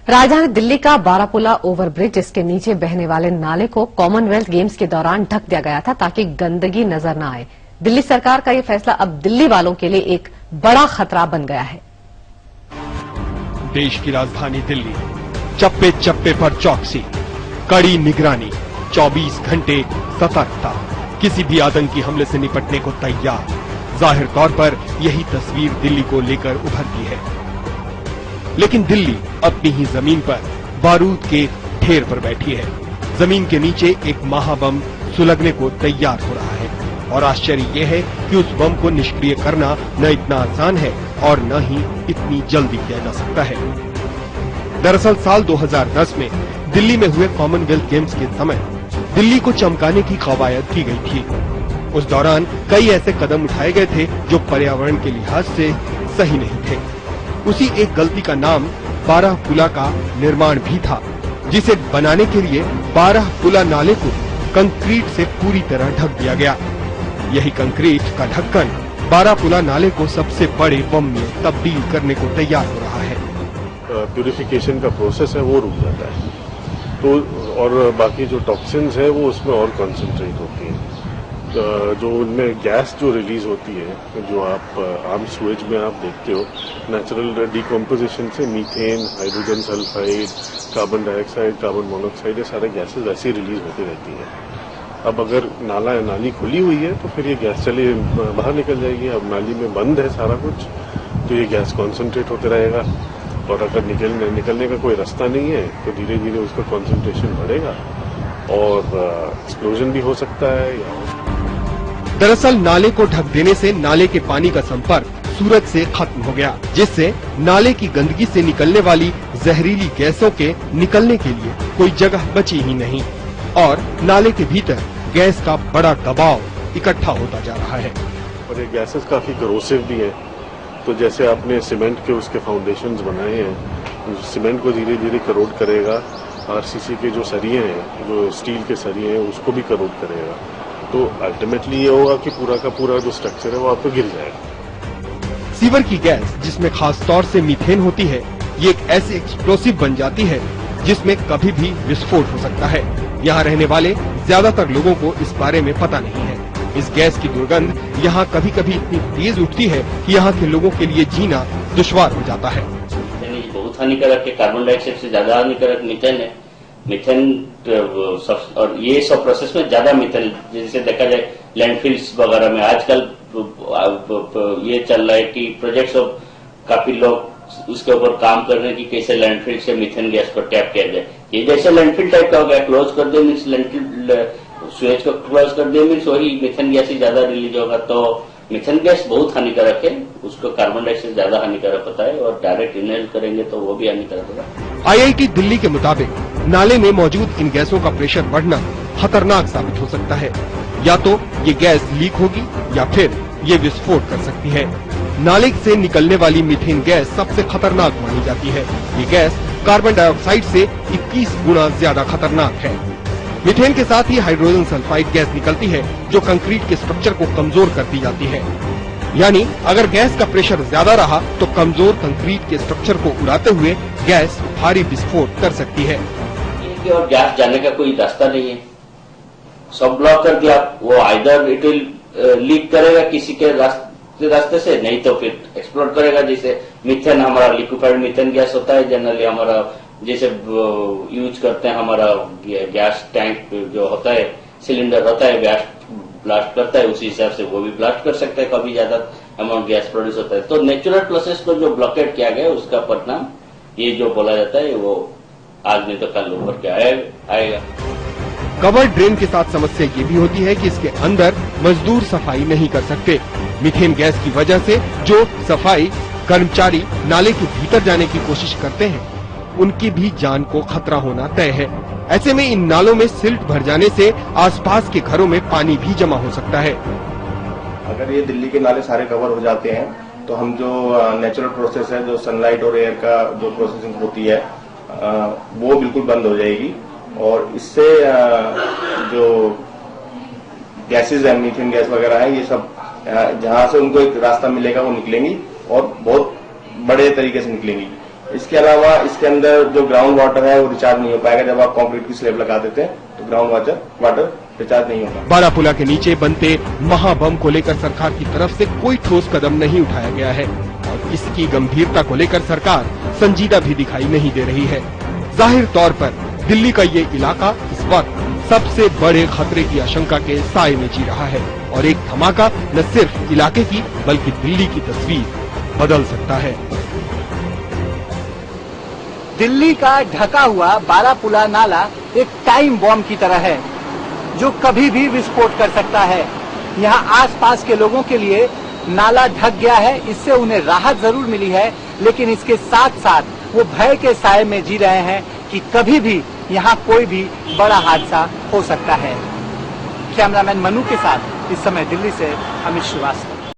राजधानी दिल्ली का बारापुला ओवरब्रिज, इसके नीचे बहने वाले नाले को कॉमनवेल्थ गेम्स के दौरान ढक दिया गया था ताकि गंदगी नजर न आए। दिल्ली सरकार का ये फैसला अब दिल्ली वालों के लिए एक बड़ा खतरा बन गया है। देश की राजधानी दिल्ली, चप्पे चप्पे पर चौकसी, कड़ी निगरानी, 24 घंटे सतर्कता, किसी भी आतंकी हमले से निपटने को तैयार। जाहिर तौर पर यही तस्वीर दिल्ली को लेकर उभरती है, लेकिन दिल्ली अपनी ही जमीन पर बारूद के ढेर पर बैठी है। जमीन के नीचे एक महाबम सुलगने को तैयार हो रहा है और आश्चर्य यह है कि उस बम को निष्क्रिय करना न इतना आसान है और न ही इतनी जल्दी किया जा सकता है। दरअसल साल 2010 में दिल्ली में हुए कॉमनवेल्थ गेम्स के समय दिल्ली को चमकाने की कवायद की गई थी। उस दौरान कई ऐसे कदम उठाए गए थे जो पर्यावरण के लिहाज से सही नहीं थे। उसी एक गलती का नाम बारापुला का निर्माण भी था, जिसे बनाने के लिए बारापुला नाले को कंक्रीट से पूरी तरह ढक दिया गया। यही कंक्रीट का ढक्कन बारापुला नाले को सबसे बड़े बम में तब्दील करने को तैयार हो रहा है। प्यूरिफिकेशन का प्रोसेस है वो रुक जाता है, तो और बाकी जो टॉक्सिन्स है वो उसमें और कॉन्सेंट्रेट होती है। जो उनमें गैस जो रिलीज होती है, जो आप आम सूएज में आप देखते हो, नेचुरल डिकम्पोजिशन से methane, hydrogen sulphide, carbon dioxide, carbon monoxide, ये सारे गैसेज ऐसे रिलीज होती रहती हैं। अब अगर नाली खुली हुई है तो फिर ये गैस चली बाहर निकल जाएगी। अब नाली में बंद है सारा कुछ, तो ये गैस कॉन्सेंट्रेट होते रहेगा, और अगर निकलने का कोई रास्ता नहीं है तो धीरे धीरे उसका कॉन्सेंट्रेशन बढ़ेगा और एक्सप्लोजन भी हो सकता है। दरअसल नाले को ढक देने से नाले के पानी का संपर्क सूरज से खत्म हो गया, जिससे नाले की गंदगी से निकलने वाली जहरीली गैसों के निकलने के लिए कोई जगह बची ही नहीं और नाले के भीतर गैस का बड़ा दबाव इकट्ठा होता जा रहा है। और ये गैसेस काफी करोसिव भी है, तो जैसे आपने सीमेंट के उसके फाउंडेशंस बनाए हैं, सीमेंट को धीरे धीरे करोड करेगा। आरसीसी के जो सरिये हैं, जो स्टील के सरिये हैं, उसको भी करोड करेगा। तो अल्टीमेटली ये होगा कि पूरा का पूरा जो स्ट्रक्चर है वो आपको गिर जाएगा। सीवर की गैस, जिसमें खास तौर से मीथेन होती है, ये एक ऐसी एक्सप्लोसिव बन जाती है जिसमें कभी भी विस्फोट हो सकता है। यहाँ रहने वाले ज्यादातर लोगों को इस बारे में पता नहीं है। इस गैस की दुर्गंध यहाँ कभी कभी इतनी तेज उठती है कि यहाँ के लोगों के लिए जीना दुश्वार हो जाता है। बहुत हानिकारक है, कार्बन डाइऑक्साइड से ज्यादा हानिकारक मीथेन है। मीथेन और ये सब प्रोसेस में ज्यादा मीथेन, जैसे देखा जाए लैंडफिल्स वगैरह में आजकल ये चल रहा है कि प्रोजेक्ट्स ऑफ काफी लोग उसके ऊपर काम कर रहे हैं कि कैसे लैंडफिल से मीथेन गैस को टैप किया जाए। ये जैसे लैंडफिल टाइप का हो गया, क्लोज कर दे मीन्स लैंडफिल स्विच को क्लोज कर दे मीन्स वही मीथेन गैस ही ज्यादा रिलीज होगा। तो मीथेन गैस बहुत हानिकारक है, उसको कार्बन डाइऑक्साइड ज्यादा हानिकारक होता है और डायरेक्ट इनहेल करेंगे तो वो भी हानिकारक होगा। IIT दिल्ली के मुताबिक नाले में मौजूद इन गैसों का प्रेशर बढ़ना खतरनाक साबित हो सकता है। या तो ये गैस लीक होगी या फिर ये विस्फोट कर सकती है। नाले से निकलने वाली मीथेन गैस सबसे खतरनाक मानी जाती है। ये गैस कार्बन डाइऑक्साइड से 21 गुना ज्यादा खतरनाक है। मीथेन के साथ ही हाइड्रोजन सल्फाइड गैस निकलती है जो कंक्रीट के स्ट्रक्चर को कमजोर करती जाती है। यानी अगर गैस का प्रेशर ज्यादा रहा तो कमजोर कंक्रीट के स्ट्रक्चर को उड़ाते हुए गैस भारी विस्फोट कर सकती है। और गैस जाने का कोई रास्ता नहीं है, सब ब्लॉक कर दिया, वो आइदर इट विल लीक करेगा किसी के रास्ते से, नहीं तो फिर एक्सप्लोड करेगा। जैसे मीथेन, हमारा लिक्विफाइड मीथेन गैस होता है जनरली, हमारा जैसे यूज करते हैं, हमारा गैस टैंक जो होता है, सिलेंडर होता है, गैस ब्लास्ट करता है, उसी हिसाब से वो भी ब्लास्ट कर सकता है, कभी ज्यादा अमाउंट गैस प्रोड्यूस होता है। तो नेचुरल प्रोसेस को जो ब्लॉकेट किया गया उसका परिणाम ये जो बोला जाता है वो आज नहीं तो कल उभर के आएगा। कवर ड्रेन के साथ समस्या ये भी होती है कि इसके अंदर मजदूर सफाई नहीं कर सकते। मीथेन गैस की वजह से जो सफाई कर्मचारी नाले के भीतर जाने की कोशिश करते हैं, उनकी भी जान को खतरा होना तय है। ऐसे में इन नालों में सिल्ट भर जाने से आसपास के घरों में पानी भी जमा हो सकता है। अगर ये दिल्ली के नाले सारे कवर हो जाते हैं तो हम जो नेचुरल प्रोसेस है, जो सनलाइट और एयर का जो प्रोसेसिंग होती है, वो बिल्कुल बंद हो जाएगी और इससे जो गैसेज है, मीथेन गैस वगैरह है, ये सब जहां से उनको एक रास्ता मिलेगा वो निकलेंगी और बहुत बड़े तरीके से निकलेंगी। इसके अलावा इसके अंदर जो ग्राउंड वाटर है वो रिचार्ज नहीं हो पाएगा। जब आप कंक्रीट की स्लैब लगा देते हैं तो ग्राउंड वाटर रिचार्ज नहीं होगा। बारापुला के नीचे बनते महाबम को लेकर सरकार की तरफ से कोई ठोस कदम नहीं उठाया गया है और इसकी गंभीरता को लेकर सरकार संजीदा भी दिखाई नहीं दे रही है। जाहिर तौर पर दिल्ली का ये इलाका इस वक्त सबसे बड़े खतरे की आशंका के साए में जी रहा है और एक धमाका न सिर्फ इलाके की बल्कि दिल्ली की तस्वीर बदल सकता है। दिल्ली का ढका हुआ बारापुला नाला एक टाइम बॉम्ब की तरह है जो कभी भी विस्फोट कर सकता है। यहाँ आसपास के लोगों के लिए नाला ढक गया है, इससे उन्हें राहत जरूर मिली है, लेकिन इसके साथ साथ वो भय के साए में जी रहे हैं कि कभी भी यहाँ कोई भी बड़ा हादसा हो सकता है। कैमरामैन मनु के साथ इस समय दिल्ली से अमित श्रीवास्तव।